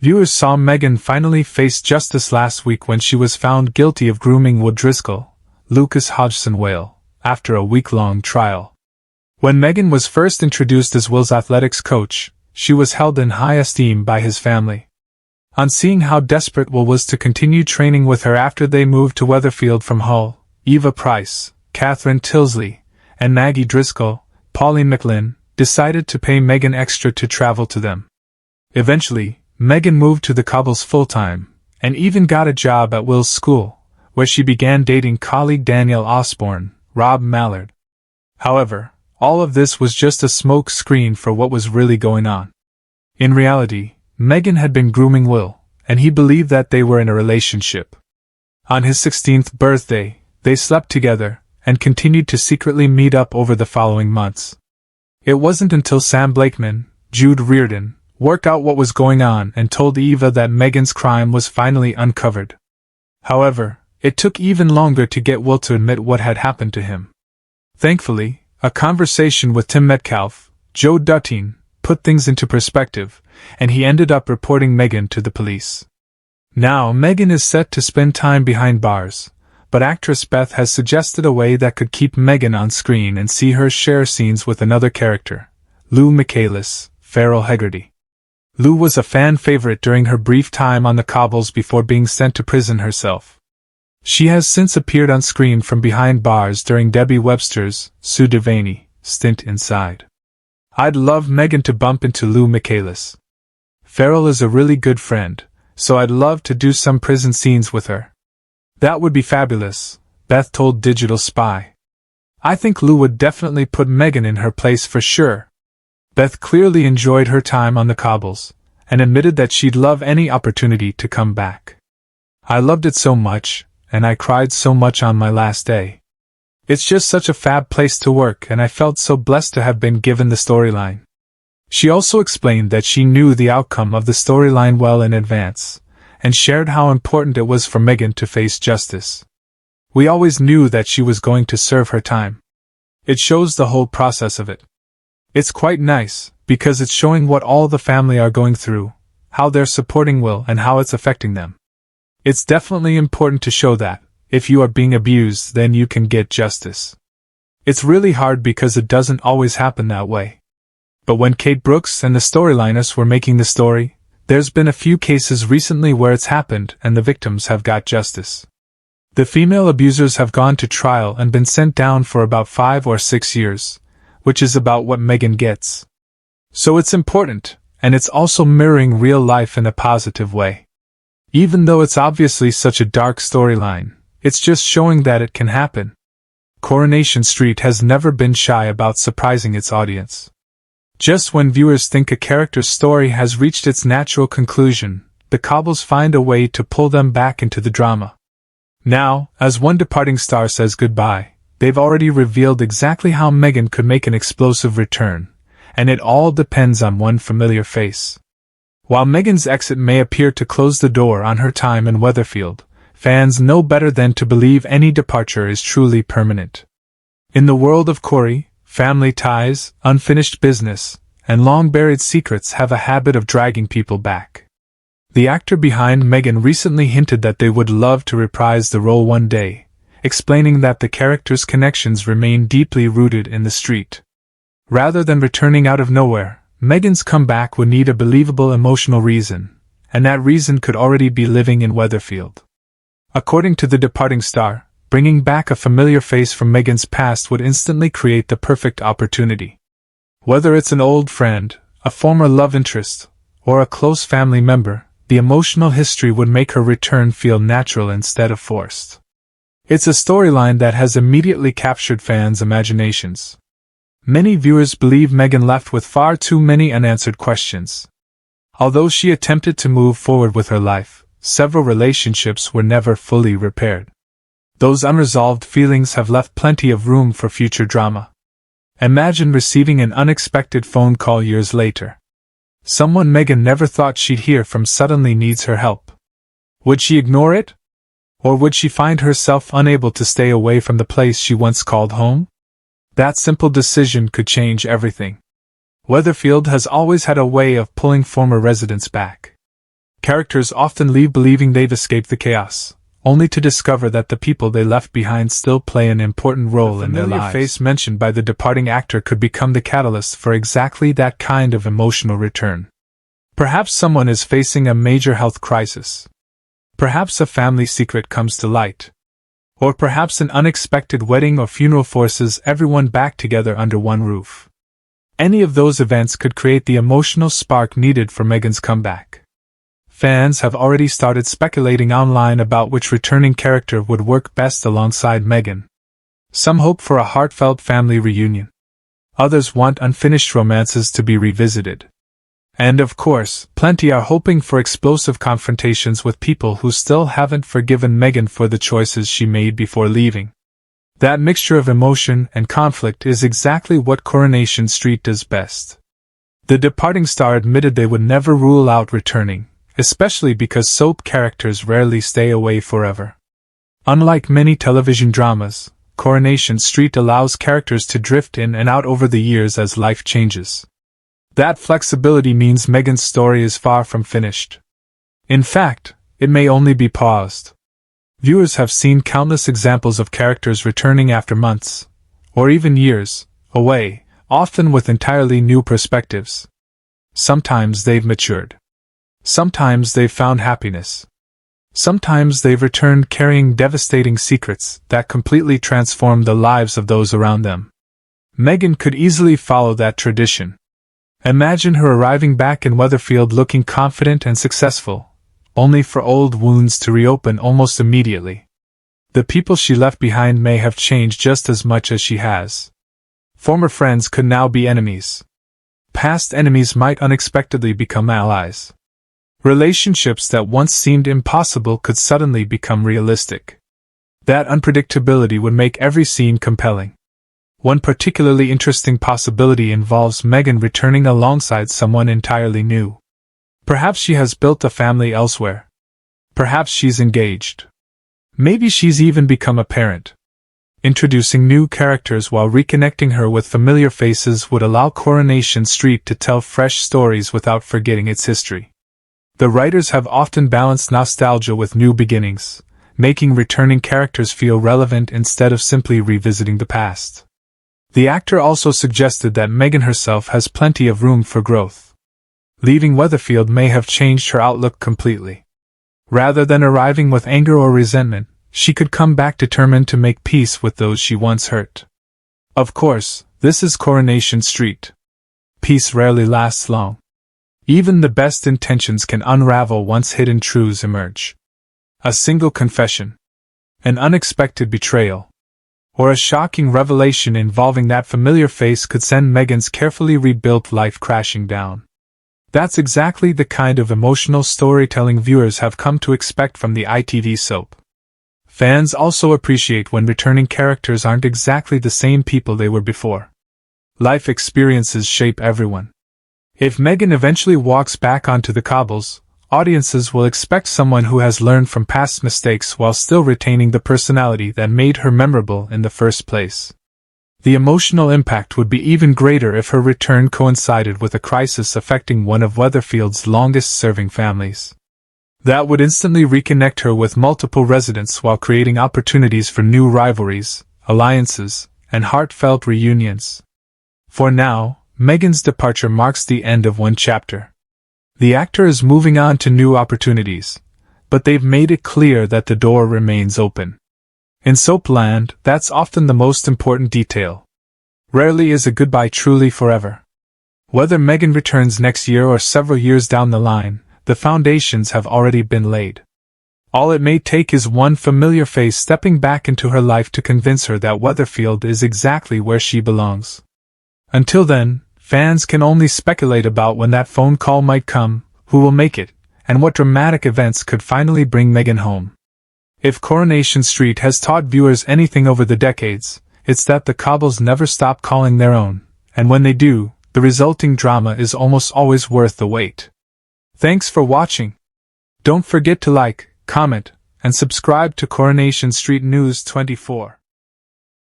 Viewers saw Meghan finally face justice last week when she was found guilty of grooming Wood Driscoll, Lucas Hodgson Whale, after a week-long trial. When Meghan was first introduced as Will's athletics coach, she was held in high esteem by his family. On seeing how desperate Will was to continue training with her after they moved to Weatherfield from Hull, Eva Price, Catherine Tilsley, and Maggie Driscoll, Pauline McLean, decided to pay Meghan extra to travel to them. Eventually, Meghan moved to the Cobbles full-time, and even got a job at Will's school, where she began dating colleague Danielle Osborne, Rob Mallard. However, all of this was just a smoke screen for what was really going on. In reality, Meghan had been grooming Will, and he believed that they were in a relationship. On his 16th birthday, they slept together, and continued to secretly meet up over the following months. It wasn't until Sam Blakeman, Jude Reardon, worked out what was going on and told Eva that Meghan's crime was finally uncovered. However, it took even longer to get Will to admit what had happened to him. Thankfully, a conversation with Tim Metcalfe, Joe Duttine, put things into perspective, and he ended up reporting Meghan to the police. Now Meghan is set to spend time behind bars, but actress Beth has suggested a way that could keep Meghan on screen and see her share scenes with another character, Lou Michaelis, Farrell Hegarty. Lou was a fan favorite during her brief time on the Cobbles before being sent to prison herself. She has since appeared on screen from behind bars during Debbie Webster's, Sue Devaney, stint inside. I'd love Meghan to bump into Lou Michaelis. Farrell is a really good friend, so I'd love to do some prison scenes with her. That would be fabulous, Beth told Digital Spy. I think Lou would definitely put Meghan in her place for sure. Beth clearly enjoyed her time on the Cobbles, and admitted that she'd love any opportunity to come back. I loved it so much, and I cried so much on my last day. It's just such a fab place to work, and I felt so blessed to have been given the storyline. She also explained that she knew the outcome of the storyline well in advance, and shared how important it was for Meghan to face justice. We always knew that she was going to serve her time. It shows the whole process of it. It's quite nice, because it's showing what all the family are going through, how they're supporting Will and how it's affecting them. It's definitely important to show that, if you are being abused, then you can get justice. It's really hard because it doesn't always happen that way. But when Kate Brooks and the storyliners were making the story, there's been a few cases recently where it's happened and the victims have got justice. The female abusers have gone to trial and been sent down for about 5 or 6 years, which is about what Meghan gets. So it's important, and it's also mirroring real life in a positive way. Even though it's obviously such a dark storyline, it's just showing that it can happen. Coronation Street has never been shy about surprising its audience. Just when viewers think a character's story has reached its natural conclusion, the Cobbles find a way to pull them back into the drama. Now, as one departing star says goodbye, they've already revealed exactly how Meghan could make an explosive return, and it all depends on one familiar face. While Meghan's exit may appear to close the door on her time in Weatherfield, fans know better than to believe any departure is truly permanent. In the world of Corrie, family ties, unfinished business, and long-buried secrets have a habit of dragging people back. The actor behind Meghan recently hinted that they would love to reprise the role one day, explaining that the character's connections remain deeply rooted in the street. Rather than returning out of nowhere, Meghan's comeback would need a believable emotional reason, and that reason could already be living in Weatherfield. According to the departing star, bringing back a familiar face from Meghan's past would instantly create the perfect opportunity. Whether it's an old friend, a former love interest, or a close family member, the emotional history would make her return feel natural instead of forced. It's a storyline that has immediately captured fans' imaginations. Many viewers believe Meghan left with far too many unanswered questions. Although she attempted to move forward with her life, several relationships were never fully repaired. Those unresolved feelings have left plenty of room for future drama. Imagine receiving an unexpected phone call years later. Someone Meghan never thought she'd hear from suddenly needs her help. Would she ignore it? Or would she find herself unable to stay away from the place she once called home? That simple decision could change everything. Weatherfield has always had a way of pulling former residents back. Characters often leave believing they've escaped the chaos, only to discover that the people they left behind still play an important role in their lives. The familiar face mentioned by the departing actor could become the catalyst for exactly that kind of emotional return. Perhaps someone is facing a major health crisis. Perhaps a family secret comes to light. Or perhaps an unexpected wedding or funeral forces everyone back together under one roof. Any of those events could create the emotional spark needed for Megan's comeback. Fans have already started speculating online about which returning character would work best alongside Megan. Some hope for a heartfelt family reunion. Others want unfinished romances to be revisited. And of course, plenty are hoping for explosive confrontations with people who still haven't forgiven Megan for the choices she made before leaving. That mixture of emotion and conflict is exactly what Coronation Street does best. The departing star admitted they would never rule out returning, especially because soap characters rarely stay away forever. Unlike many television dramas, Coronation Street allows characters to drift in and out over the years as life changes. That flexibility means Megan's story is far from finished. In fact, it may only be paused. Viewers have seen countless examples of characters returning after months, or even years, away, often with entirely new perspectives. Sometimes they've matured. Sometimes they've found happiness. Sometimes they've returned carrying devastating secrets that completely transform the lives of those around them. Megan could easily follow that tradition. Imagine her arriving back in Weatherfield looking confident and successful, only for old wounds to reopen almost immediately. The people she left behind may have changed just as much as she has. Former friends could now be enemies. Past enemies might unexpectedly become allies. Relationships that once seemed impossible could suddenly become realistic. That unpredictability would make every scene compelling. One particularly interesting possibility involves Megan returning alongside someone entirely new. Perhaps she has built a family elsewhere. Perhaps she's engaged. Maybe she's even become a parent. Introducing new characters while reconnecting her with familiar faces would allow Coronation Street to tell fresh stories without forgetting its history. The writers have often balanced nostalgia with new beginnings, making returning characters feel relevant instead of simply revisiting the past. The actor also suggested that Megan herself has plenty of room for growth. Leaving Weatherfield may have changed her outlook completely. Rather than arriving with anger or resentment, she could come back determined to make peace with those she once hurt. Of course, this is Coronation Street. Peace rarely lasts long. Even the best intentions can unravel once hidden truths emerge. A single confession, an unexpected betrayal, or a shocking revelation involving that familiar face could send Megan's carefully rebuilt life crashing down. That's exactly the kind of emotional storytelling viewers have come to expect from the ITV soap. Fans also appreciate when returning characters aren't exactly the same people they were before. Life experiences shape everyone. If Megan eventually walks back onto the cobbles, audiences will expect someone who has learned from past mistakes while still retaining the personality that made her memorable in the first place. The emotional impact would be even greater if her return coincided with a crisis affecting one of Weatherfield's longest-serving families. That would instantly reconnect her with multiple residents while creating opportunities for new rivalries, alliances, and heartfelt reunions. For now, Megan's departure marks the end of one chapter. The actor is moving on to new opportunities, but they've made it clear that the door remains open. In soapland, that's often the most important detail. Rarely is a goodbye truly forever. Whether Megan returns next year or several years down the line, the foundations have already been laid. All it may take is one familiar face stepping back into her life to convince her that Weatherfield is exactly where she belongs. Until then, fans can only speculate about when that phone call might come, who will make it, and what dramatic events could finally bring Megan home. If Coronation Street has taught viewers anything over the decades, it's that the cobbles never stop calling their own, and when they do, the resulting drama is almost always worth the wait. Thanks for watching. Don't forget to like, comment, and subscribe to Coronation Street News 24.